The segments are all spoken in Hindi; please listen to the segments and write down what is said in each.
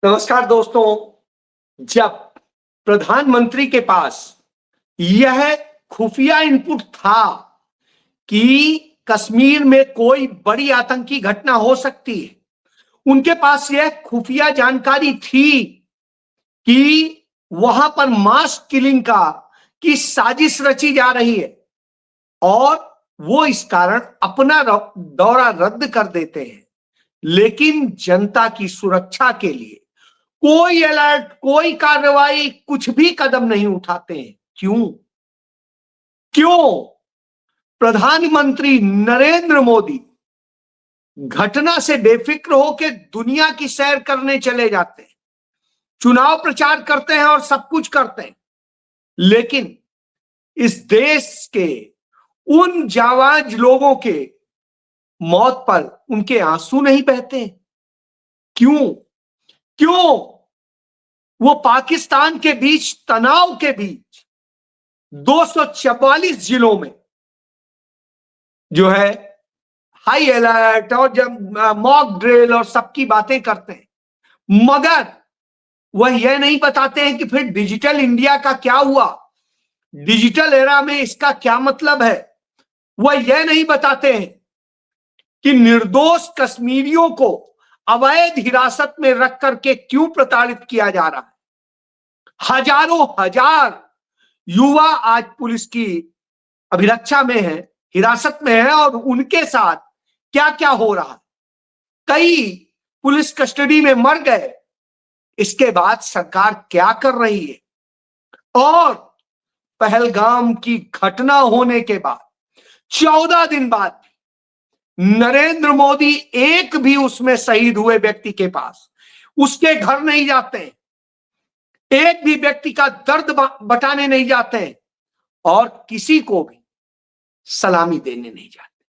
नमस्कार दोस्तों। जब प्रधानमंत्री के पास यह खुफिया इनपुट था कि कश्मीर में कोई बड़ी आतंकी घटना हो सकती है, उनके पास यह खुफिया जानकारी थी कि वहां पर मास किलिंग की साजिश रची जा रही है और वो इस कारण अपना दौरा रद्द कर देते हैं, लेकिन जनता की सुरक्षा के लिए कोई अलर्ट, कोई कार्रवाई, कुछ भी कदम नहीं उठाते हैं। क्यों? क्यों प्रधानमंत्री नरेंद्र मोदी घटना से बेफिक्र होकर दुनिया की सैर करने चले जाते हैं, चुनाव प्रचार करते हैं और सब कुछ करते हैं, लेकिन इस देश के उन जाबाज लोगों के मौत पर उनके आंसू नहीं बहते? क्यों? क्यों वो पाकिस्तान के बीच, तनाव के बीच 244 जिलों में जो है हाई अलर्ट और जब मॉक ड्रिल और सबकी बातें करते हैं, मगर वह यह नहीं बताते हैं कि फिर डिजिटल इंडिया का क्या हुआ, डिजिटल एरा में इसका क्या मतलब है। वह यह नहीं बताते हैं कि निर्दोष कश्मीरियों को अवैध हिरासत में रख करके क्यों प्रताड़ित किया जा रहा है। हजारों हजार युवा आज पुलिस की अभिरक्षा में है, हिरासत में है, और उनके साथ क्या क्या हो रहा है। कई पुलिस कस्टडी में मर गए। इसके बाद सरकार क्या कर रही है? और पहलगाम की घटना होने के बाद 14 दिन बाद नरेंद्र मोदी एक भी उसमें शहीद हुए व्यक्ति के पास, उसके घर नहीं जाते हैं, एक भी व्यक्ति का दर्द बटाने नहीं जाते हैं और किसी को भी सलामी देने नहीं जाते।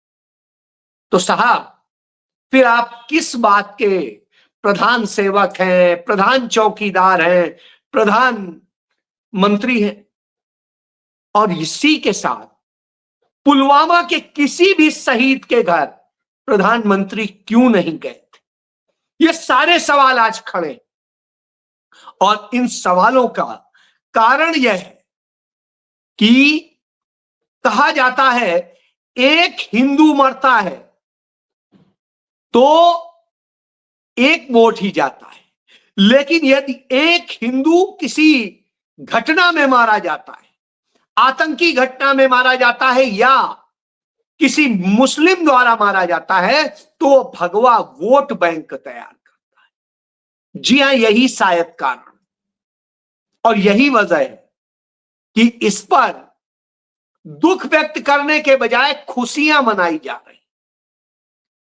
तो साहब, फिर आप किस बात के प्रधान सेवक हैं, प्रधान चौकीदार हैं, प्रधान मंत्री हैं? और इसी के साथ पुलवामा के किसी भी शहीद के घर प्रधानमंत्री क्यों नहीं गए थे? ये सारे सवाल आज खड़े, और इन सवालों का कारण यह है कि कहा जाता है एक हिंदू मरता है तो एक वोट ही जाता है, लेकिन यदि एक हिंदू किसी घटना में मारा जाता है, आतंकी घटना में मारा जाता है, या किसी मुस्लिम द्वारा मारा जाता है, तो भगवा वोट बैंक तैयार करता है। जी हां, यही शायद कारण और यही वजह है कि इस पर दुख व्यक्त करने के बजाय खुशियां मनाई जा रही।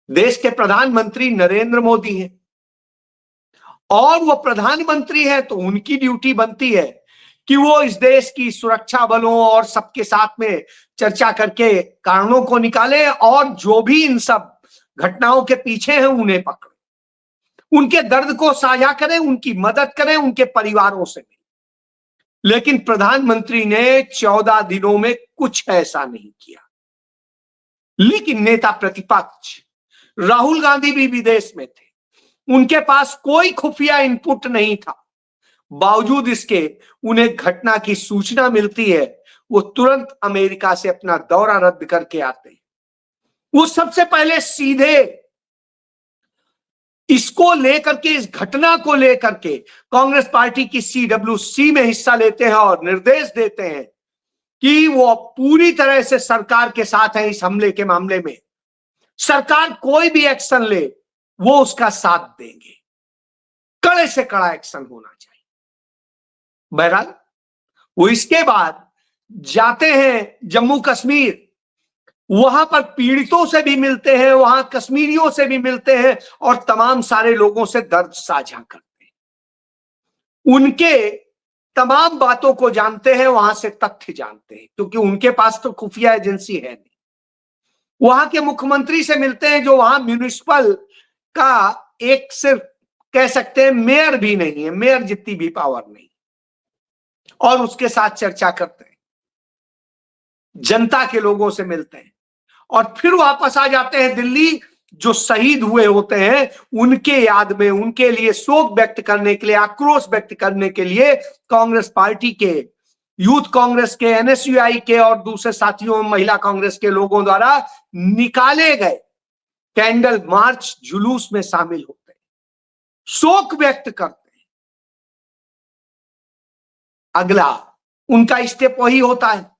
देश के प्रधानमंत्री नरेंद्र मोदी हैं और वो प्रधानमंत्री है तो उनकी ड्यूटी बनती है कि वो इस देश की सुरक्षा बलों और सबके साथ में चर्चा करके कारणों को निकाले और जो भी इन सब घटनाओं के पीछे हैं उन्हें पकड़े, उनके दर्द को साझा करें, उनकी मदद करें, उनके परिवारों से मिलें। लेकिन प्रधानमंत्री ने 14 दिनों में कुछ ऐसा नहीं किया। लेकिन नेता प्रतिपक्ष राहुल गांधी भी विदेश में थे, उनके पास कोई खुफिया इनपुट नहीं था, बावजूद इसके उन्हें घटना की सूचना मिलती है, वो तुरंत अमेरिका से अपना दौरा रद्द करके आते हैं। वो सबसे पहले सीधे इसको लेकर के, इस घटना को लेकर के कांग्रेस पार्टी की CWC में हिस्सा लेते हैं और निर्देश देते हैं कि वो पूरी तरह से सरकार के साथ है इस हमले के मामले में, सरकार कोई भी एक्शन ले वो उसका साथ देंगे, कड़े से कड़ा एक्शन होना चाहिए। बहरहाल वो इसके बाद जाते हैं जम्मू कश्मीर, वहां पर पीड़ितों से भी मिलते हैं, वहां कश्मीरियों से भी मिलते हैं और तमाम सारे लोगों से दर्द साझा करते हैं, उनके तमाम बातों को जानते हैं, वहां से तथ्य जानते हैं, क्योंकि उनके पास तो खुफिया एजेंसी है नहीं। वहां के मुख्यमंत्री से मिलते हैं जो वहां म्युनिसिपल का एक सिर्फ कह सकते हैं मेयर भी नहीं है, मेयर जितनी भी पावर नहीं, और उसके साथ चर्चा करते हैं, जनता के लोगों से मिलते हैं और फिर वापस आ जाते हैं दिल्ली, जो शहीद हुए होते हैं उनके याद में, उनके लिए शोक व्यक्त करने के लिए, आक्रोश व्यक्त करने के लिए कांग्रेस पार्टी के, यूथ कांग्रेस के, एनएसयूआई के और दूसरे साथियों, महिला कांग्रेस के लोगों द्वारा निकाले गए कैंडल मार्च जुलूस में शामिल होते हैं, शोक व्यक्त करते हैं। अगला उनका स्टेप वही होता है,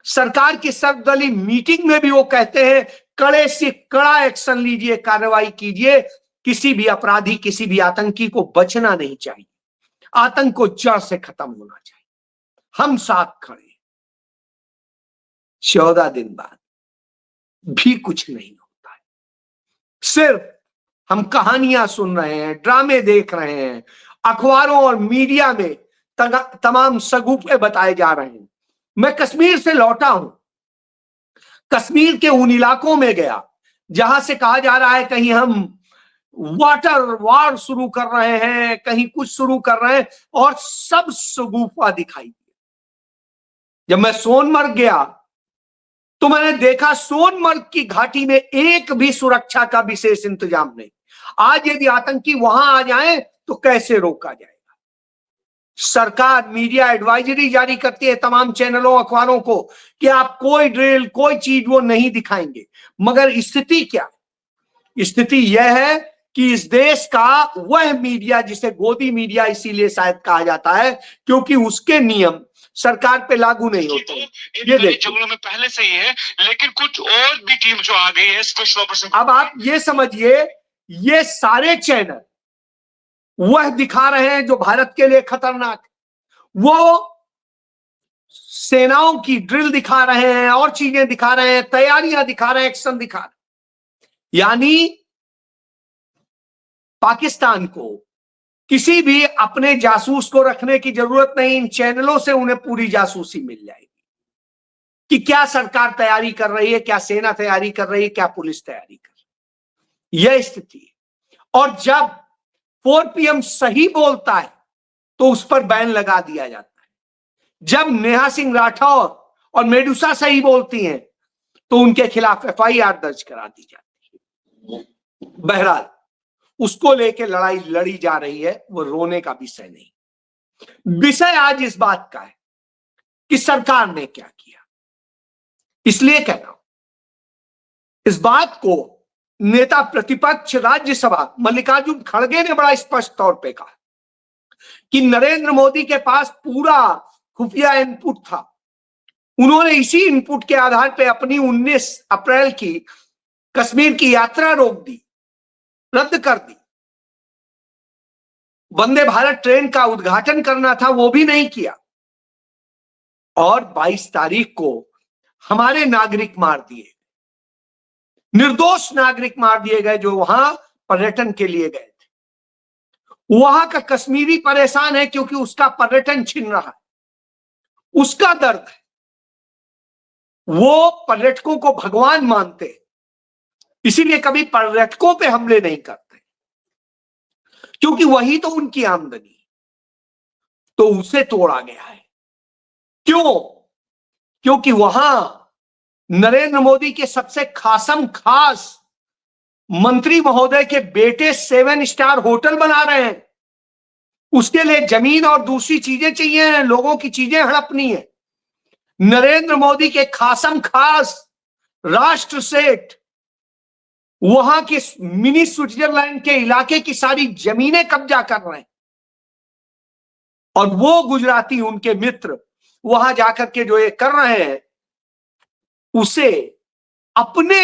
सरकार की सर्वदलीय मीटिंग में भी वो कहते हैं कड़े से कड़ा एक्शन लीजिए, कार्रवाई कीजिए, किसी भी अपराधी, किसी भी आतंकी को बचना नहीं चाहिए, आतंक को जड़ से खत्म होना चाहिए, हम साथ खड़े। 14 दिन बाद भी कुछ नहीं होता है, सिर्फ हम कहानियां सुन रहे हैं, ड्रामे देख रहे हैं, अखबारों और मीडिया में तमाम सगुफे बताए जा रहे हैं। मैं कश्मीर से लौटा हूं, कश्मीर के उन इलाकों में गया जहां से कहा जा रहा है कहीं हम वाटर वार शुरू कर रहे हैं, कहीं कुछ शुरू कर रहे हैं, और सब सगुफा दिखाई दिया। जब मैं सोनमर्ग गया तो मैंने देखा सोनमर्ग की घाटी में एक भी सुरक्षा का विशेष इंतजाम नहीं। आज यदि आतंकी वहां आ जाएं तो कैसे रोका जाएगा? सरकार मीडिया एडवाइजरी जारी करती है तमाम चैनलों, अखबारों को कि आप कोई ड्रिल, कोई चीज वो नहीं दिखाएंगे, मगर स्थिति क्या है? स्थिति यह है कि इस देश का वह मीडिया जिसे गोदी मीडिया इसीलिए शायद कहा जाता है क्योंकि उसके नियम सरकार पे लागू नहीं होते। ये देखिए, जंगलों में पहले से ही है, लेकिन कुछ और भी टीम जो आ गई है स्पेशल ऑपरेशन। अब आप ये समझिए, ये सारे चैनल वह दिखा रहे हैं जो भारत के लिए खतरनाक है, वो सेनाओं की ड्रिल दिखा रहे हैं और चीजें दिखा रहे हैं, तैयारियां दिखा रहे हैं, एक्शन दिखा रहे हैं। यानी पाकिस्तान को किसी भी अपने जासूस को रखने की जरूरत नहीं, इन चैनलों से उन्हें पूरी जासूसी मिल जाएगी कि क्या सरकार तैयारी कर रही है, क्या सेना तैयारी कर रही है, क्या पुलिस तैयारी कर रही है। यह स्थिति है। और जब 4 PM सही बोलता है तो उस पर बैन लगा दिया जाता है, जब नेहा सिंह राठौर और मेडुसा सही बोलती हैं तो उनके खिलाफ FIR दर्ज करा दी जाती है। बहरहाल उसको लेके लड़ाई लड़ी जा रही है, वो रोने का विषय नहीं। विषय आज इस बात का है कि सरकार ने क्या किया। इसलिए कह रहा हूं, इस बात को नेता प्रतिपक्ष राज्यसभा मल्लिकार्जुन खड़गे ने बड़ा स्पष्ट तौर पे कहा कि नरेंद्र मोदी के पास पूरा खुफिया इनपुट था। उन्होंने इसी इनपुट के आधार पे अपनी 19 अप्रैल की कश्मीर की यात्रा रोक दी, रद्द कर दी। वंदे भारत ट्रेन का उद्घाटन करना था, वो भी नहीं किया। और 22 तारीख को हमारे नागरिक मार दिए, निर्दोष नागरिक मार दिए गए जो वहां पर्यटन के लिए गए थे। वहां का कश्मीरी परेशान है क्योंकि उसका पर्यटन छिन रहा है, उसका दर्द है। वो पर्यटकों को भगवान मानते, इसीलिए कभी पर्यटकों पे हमले नहीं करते क्योंकि वही तो उनकी आमदनी। तो उसे तोड़ा गया है। क्यों? क्योंकि वहां नरेंद्र मोदी के सबसे खास मंत्री महोदय के बेटे 7 स्टार होटल बना रहे हैं। उसके लिए जमीन और दूसरी चीजें चाहिए, लोगों की चीजें हड़पनी है। नरेंद्र मोदी के खास राष्ट्र सेठ वहां के मिनी स्विट्जरलैंड के इलाके की सारी जमीनें कब्जा कर रहे हैं, और वो गुजराती उनके मित्र वहां जाकर के जो ये कर रहे हैं उसे अपने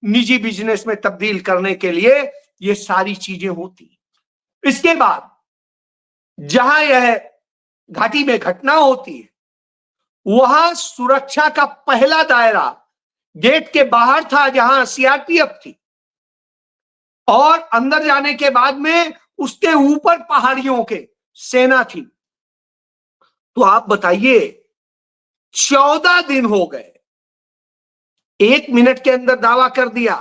निजी बिजनेस में तब्दील करने के लिए ये सारी चीजें होती। इसके बाद जहां यह घाटी में घटना होती है वहां सुरक्षा का पहला दायरा गेट के बाहर था जहां CRPF थी, और अंदर जाने के बाद में उसके ऊपर पहाड़ियों के सेना थी। तो आप बताइए, 14 दिन हो गए, 1 मिनट के अंदर दावा कर दिया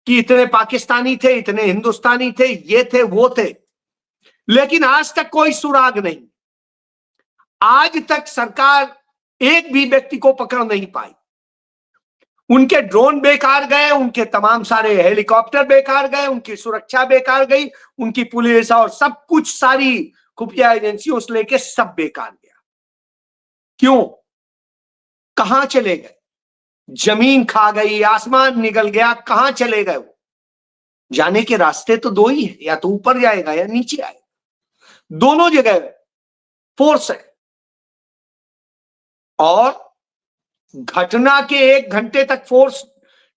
कि इतने पाकिस्तानी थे, इतने हिंदुस्तानी थे, ये थे, वो थे, लेकिन आज तक कोई सुराग नहीं। आज तक सरकार एक भी व्यक्ति को पकड़ नहीं पाई। उनके ड्रोन बेकार गए, उनके तमाम सारे हेलीकॉप्टर बेकार गए, उनकी सुरक्षा बेकार गई, उनकी पुलिस और सब कुछ, सारी खुफिया एजेंसियों से लेके सब बेकार गया। क्यों? कहां चले गए? जमीन खा गई, आसमान निकल गया, कहां चले गए वो? जाने के रास्ते तो दो ही है, या तो ऊपर जाएगा या नीचे आएगा, दोनों जगह फोर्स है। और घटना के 1 घंटे तक फोर्स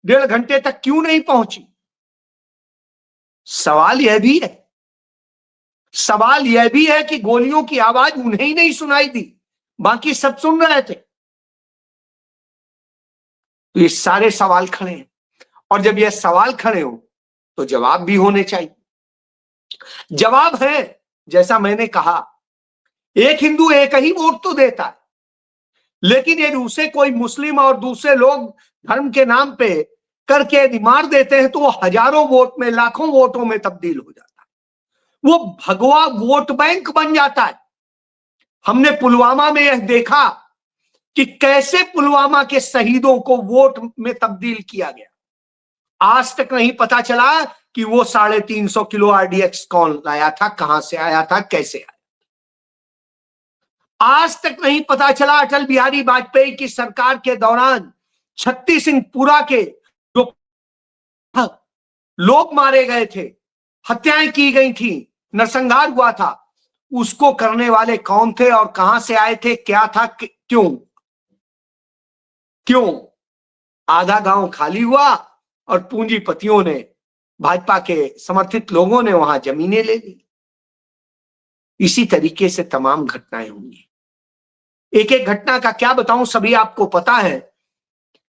1.5 घंटे तक क्यों नहीं पहुंची? सवाल यह भी है, सवाल यह भी है कि गोलियों की आवाज उन्हें ही नहीं सुनाई दी, बाकी सब सुन रहे थे। तो ये सारे सवाल खड़े हैं, और जब ये सवाल खड़े हो तो जवाब भी होने चाहिए। जवाब है, जैसा मैंने कहा, एक हिंदू एक ही वोट तो देता है, लेकिन यदि उसे कोई मुस्लिम और दूसरे लोग धर्म के नाम पे करके यदि मार देते हैं तो वो हजारों वोट में, लाखों वोटों में तब्दील हो जाता है, वो भगवा वोट बैंक बन जाता है। हमने पुलवामा में यह देखा कि कैसे पुलवामा के शहीदों को वोट में तब्दील किया गया। आज तक नहीं पता चला कि वो 350 किलो आरडीएक्स कौन लाया था, कहां से आया था, कैसे आया। आज तक नहीं पता चला अटल बिहारी वाजपेयी की सरकार के दौरान छत्ती सिंहपुरा के जो लोग मारे गए थे, हत्याएं की गई थी, नरसंहार हुआ था, उसको करने वाले कौन थे और कहां से आए थे, क्या था, क्यों? क्यों? आधा गांव खाली हुआ और पूंजीपतियों ने, भाजपा के समर्थित लोगों ने वहां जमीनें ले ली। इसी तरीके से तमाम घटनाएं होंगी। एक एक घटना का क्या बताऊं, सभी आपको पता है।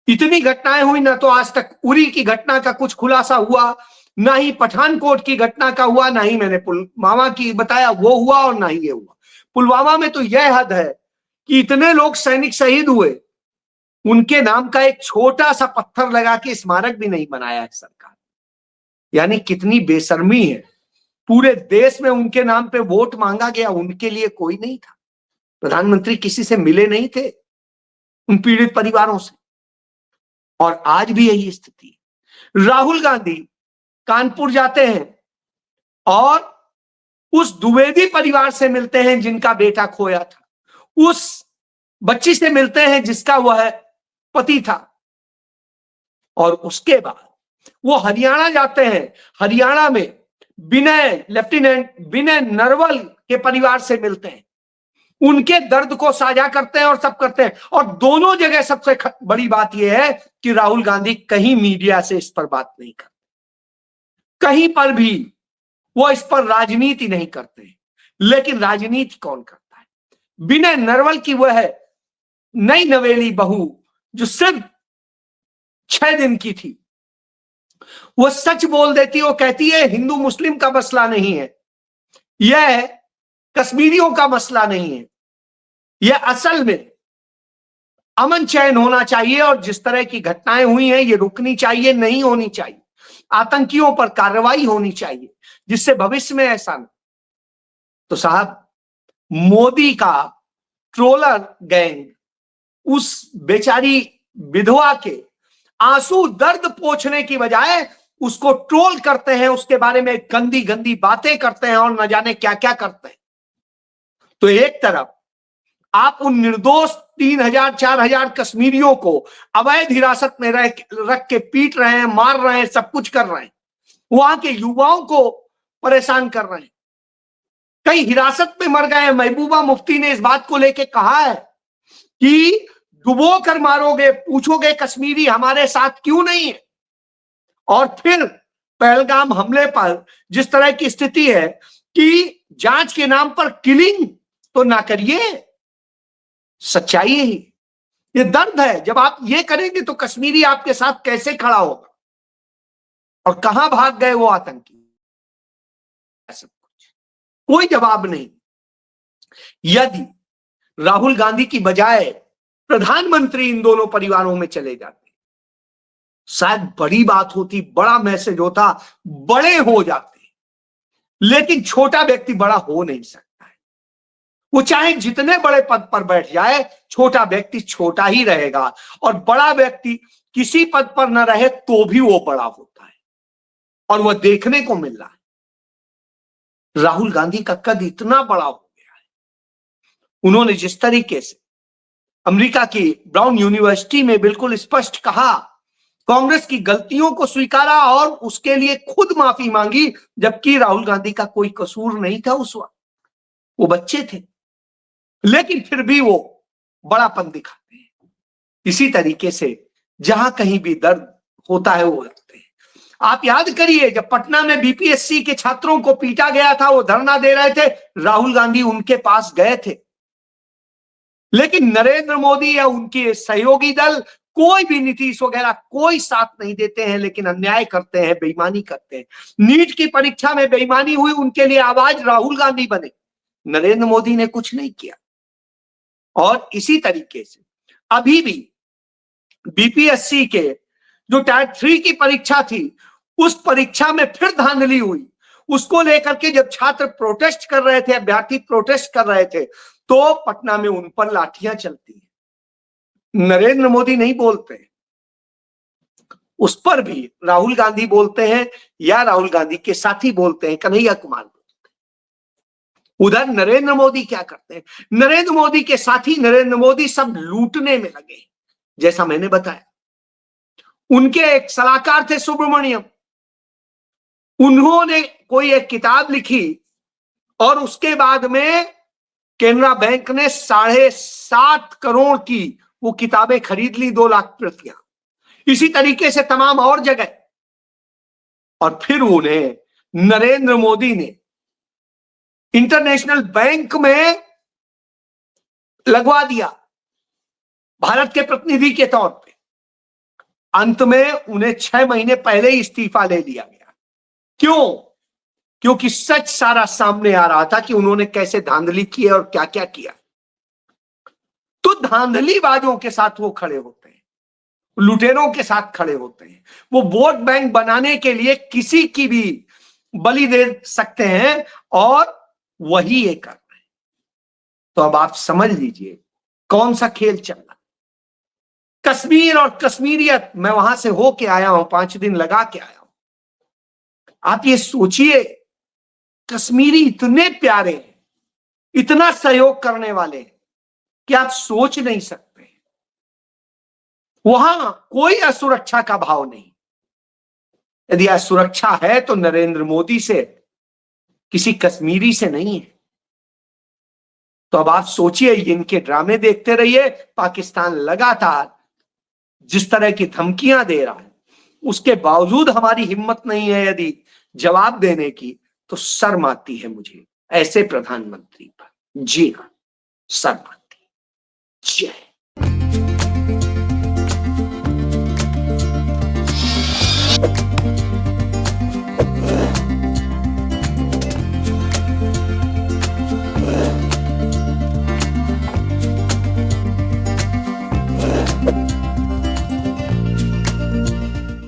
इतनी घटनाएं हुई, ना तो आज तक उरी की घटना का कुछ खुलासा हुआ, ना ही पठानकोट की घटना का हुआ, ना ही मैंने पुलवामा की बताया वो हुआ, और ना ही ये हुआ। पुलवामा में तो यह हद है कि इतने लोग सैनिक शहीद हुए, उनके नाम का एक छोटा सा पत्थर लगा के स्मारक भी नहीं बनाया है सरकार। यानी कितनी बेशर्मी है। पूरे देश में उनके नाम पे वोट मांगा गया, उनके लिए कोई नहीं था। प्रधानमंत्री किसी से मिले नहीं थे, उन पीड़ित परिवारों से। और आज भी यही स्थिति। राहुल गांधी कानपुर जाते हैं और उस द्विवेदी परिवार से मिलते हैं जिनका बेटा खोया था, उस बच्ची से मिलते हैं जिसका वह पति था, और उसके बाद वो हरियाणा जाते हैं। हरियाणा में लेफ्टिनेंट विनय नरवल के परिवार से मिलते हैं, उनके दर्द को साझा करते हैं और सब करते हैं। और दोनों जगह सबसे बड़ी बात यह है कि राहुल गांधी कहीं मीडिया से इस पर बात नहीं करते, कहीं पर भी वो इस पर राजनीति नहीं करते। लेकिन राजनीति कौन करता है? विनय नरवल की वह नई नवेली बहू जो सिर्फ 6 दिन की थी, वो सच बोल देती, वो कहती है हिंदू मुस्लिम का मसला नहीं है, यह कश्मीरियों का मसला नहीं है, यह असल में अमन चैन होना चाहिए, और जिस तरह की घटनाएं हुई हैं ये रुकनी चाहिए, नहीं होनी चाहिए। आतंकियों पर कार्रवाई होनी चाहिए जिससे भविष्य में ऐसा न। तो साहब, मोदी का ट्रोलर गैंग उस बेचारी विधवा के आंसू दर्द पोंछने की बजाय उसको ट्रोल करते हैं, उसके बारे में गंदी गंदी बातें करते हैं और न जाने क्या क्या करते हैं। तो एक तरफ आप उन निर्दोष 3000-4000 कश्मीरियों को अवैध हिरासत में रख के पीट रहे हैं, मार रहे हैं, सब कुछ कर रहे हैं, वहां के युवाओं को परेशान कर रहे हैं, कई हिरासत में मर गए हैं। महबूबा मुफ्ती ने इस बात को लेके कहा है कि डुबो कर मारोगे, पूछोगे कश्मीरी हमारे साथ क्यों नहीं है। और फिर पहलगाम हमले पर जिस तरह की स्थिति है कि जांच के नाम पर किलिंग तो ना करिए, सच्चाई है। ये दर्द है, जब आप ये करेंगे तो कश्मीरी आपके साथ कैसे खड़ा होगा। और कहां भाग गए वो आतंकी, सब कुछ कोई जवाब नहीं। यदि राहुल गांधी की बजाय प्रधानमंत्री इन दोनों परिवारों में चले जाते, शायद बड़ी बात होती, बड़ा मैसेज होता, बड़े हो जाते। लेकिन छोटा व्यक्ति बड़ा हो नहीं सकता है, वो चाहे जितने बड़े पद पर बैठ जाए, छोटा व्यक्ति छोटा ही रहेगा और बड़ा व्यक्ति किसी पद पर न रहे तो भी वो बड़ा होता है, और वह देखने को मिल रहा है। राहुल गांधी का कद इतना बड़ा हो गया है, उन्होंने जिस तरीके से अमेरिका की ब्राउन यूनिवर्सिटी में बिल्कुल स्पष्ट कहा, कांग्रेस की गलतियों को स्वीकारा और उसके लिए खुद माफी मांगी, जबकि राहुल गांधी का कोई कसूर नहीं था उस वक्त, वो बच्चे थे, लेकिन फिर भी वो बड़ापन दिखाते हैं। इसी तरीके से जहां कहीं भी दर्द होता है वो रखते हैं। आप याद करिए, जब पटना में बीपीएससी के छात्रों को पीटा गया था, वो धरना दे रहे थे, राहुल गांधी उनके पास गए थे, लेकिन नरेंद्र मोदी या उनके सहयोगी दल, कोई भी नीतीश वगैरह कोई साथ नहीं देते हैं, लेकिन अन्याय करते हैं, बेईमानी करते हैं। नीट की परीक्षा में बेईमानी हुई, उनके लिए आवाज राहुल गांधी बने, नरेंद्र मोदी ने कुछ नहीं किया। और इसी तरीके से अभी भी बीपीएससी के जो टायर 3 की परीक्षा थी, उस परीक्षा में फिर धांधली हुई। उसको लेकर के जब छात्र प्रोटेस्ट कर रहे थे, अभ्यर्थी प्रोटेस्ट कर रहे थे, तो पटना में उन पर लाठियां चलती हैं। नरेंद्र मोदी नहीं बोलते, उस पर भी राहुल गांधी बोलते हैं, या राहुल गांधी के साथी बोलते हैं, कन्हैया कुमार बोलते हैं। उधर नरेंद्र मोदी क्या करते हैं? नरेंद्र मोदी के साथी, नरेंद्र मोदी सब लूटने में लगे। जैसा मैंने बताया, उनके एक सलाहकार थे सुब्रमण्यम, उन्होंने कोई एक किताब लिखी और उसके बाद में केनरा बैंक ने 7.5 करोड़ की वो किताबें खरीद ली, 2 लाख प्रतियां। इसी तरीके से तमाम और जगह। और फिर उन्हें नरेंद्र मोदी ने इंटरनेशनल बैंक में लगवा दिया भारत के प्रतिनिधि के तौर पे। अंत में उन्हें 6 महीने पहले ही इस्तीफा ले लिया गया। क्यों? क्योंकि सच सारा सामने आ रहा था कि उन्होंने कैसे धांधली की और क्या क्या किया। तो धांधलीबाजों के साथ वो खड़े होते हैं, लुटेरों के साथ खड़े होते हैं। वो वोट बैंक बनाने के लिए किसी की भी बलि दे सकते हैं, और वही ये कर रहे हैं। तो अब आप समझ लीजिए कौन सा खेल चल रहा। कश्मीर और कश्मीरियत, मैं वहां से होके आया हूं, 5 दिन लगा के आया हूं। आप ये सोचिए, कश्मीरी इतने प्यारे हैं, इतना सहयोग करने वाले हैं कि आप सोच नहीं सकते। वहां कोई असुरक्षा का भाव नहीं। यदि असुरक्षा है तो नरेंद्र मोदी से, किसी कश्मीरी से नहीं है। तो अब आप सोचिए, इनके ड्रामे देखते रहिए। पाकिस्तान लगातार जिस तरह की धमकियां दे रहा है, उसके बावजूद हमारी हिम्मत नहीं है यदि जवाब देने की, तो शर्म आती है मुझे ऐसे प्रधानमंत्री पर। जी हाँ, शर्म।